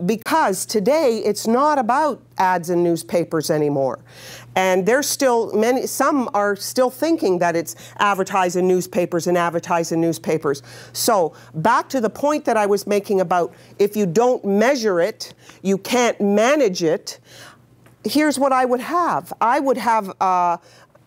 because today it's not about ads in newspapers anymore. And there's still some are still thinking that it's advertise in newspapers and advertise in newspapers. So back to the point that I was making about if you don't measure it, you can't manage it. Here's what I would have. I would have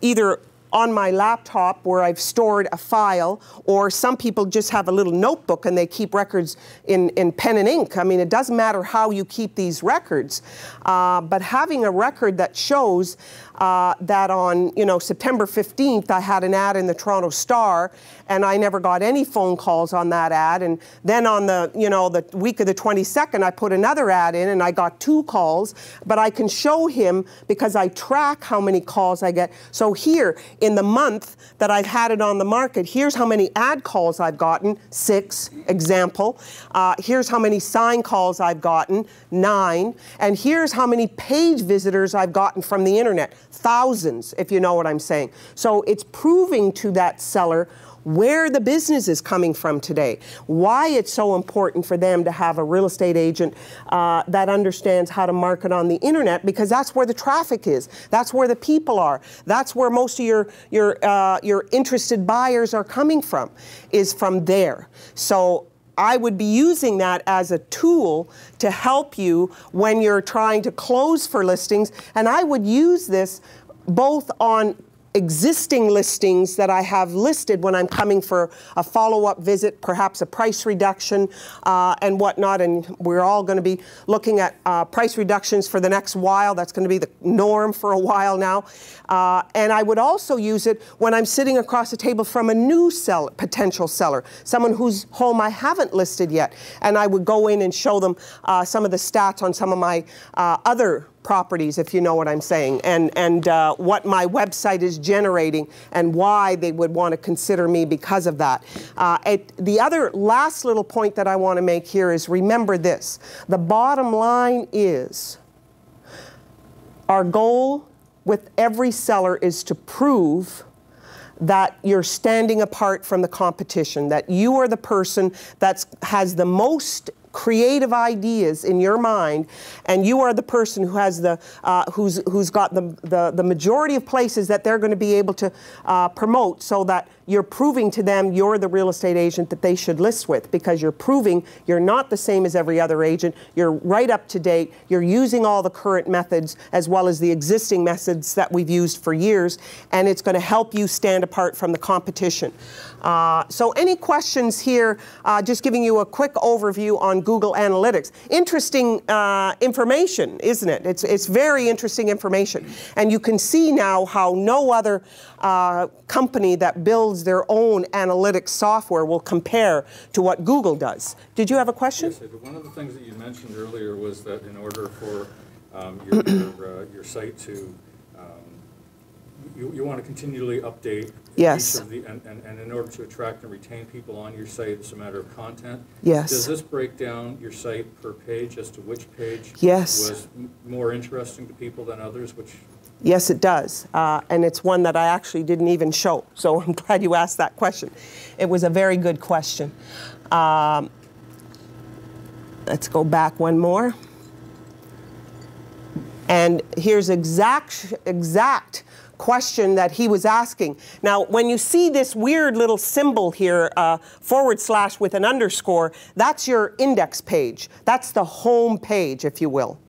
either on my laptop where I've stored a file, or some people just have a little notebook and they keep records in pen and ink. I mean, it doesn't matter how you keep these records, but having a record that shows that on, September 15th, I had an ad in the Toronto Star, and I never got any phone calls on that ad. And then on the, the week of the 22nd, I put another ad in, and I got 2 calls. But I can show him because I track how many calls I get. So here, in the month that I've had it on the market, here's how many ad calls I've gotten, 6, example. Here's how many sign calls I've gotten, 9. And here's how many page visitors I've gotten from the internet. Thousands, if you know what I'm saying. So it's proving to that seller where the business is coming from today, why it's so important for them to have a real estate agent that understands how to market on the internet, because that's where the traffic is. That's where the people are. That's where most of your interested buyers are coming from, is from there. So I would be using that as a tool to help you when you're trying to close for listings. And I would use this both on existing listings that I have listed when I'm coming for a follow-up visit, perhaps a price reduction and whatnot. And we're all going to be looking at price reductions for the next while. That's going to be the norm for a while now. And I would also use it when I'm sitting across the table from a new potential seller, someone whose home I haven't listed yet. And I would go in and show them some of the stats on some of my other properties, if you know what I'm saying, and what my website is generating and why they would want to consider me because of that. The other last little point that I want to make here is, remember this. The bottom line is our goal with every seller is to prove that you're standing apart from the competition, that you are the person that has the most creative ideas in your mind, and you are the person who has the who's got the majority of places that they're going to be able to promote, so that you're proving to them you're the real estate agent that they should list with, because you're proving you're not the same as every other agent. You're right up to date. You're using all the current methods as well as the existing methods that we've used for years, and it's going to help you stand apart from the competition. So any questions here? Just giving you a quick overview on Google Analytics. Interesting information, isn't it? It's very interesting information. And you can see now how no other company that builds their own analytics software will compare to what Google does. Did you have a question? Yes, one of the things that you mentioned earlier was that in order for your site to you want to continually update. Yes. Each of the, and in order to attract and retain people on your site, it's a matter of content. Yes. Does this break down your site per page as to which page yes. was more interesting to people than others? Which Yes, it does. And it's one that I actually didn't even show. So I'm glad you asked that question. It was a very good question. Let's go back one more. And here's exact question that he was asking. Now, when you see this weird little symbol here, / with an underscore, that's your index page. That's the home page, if you will.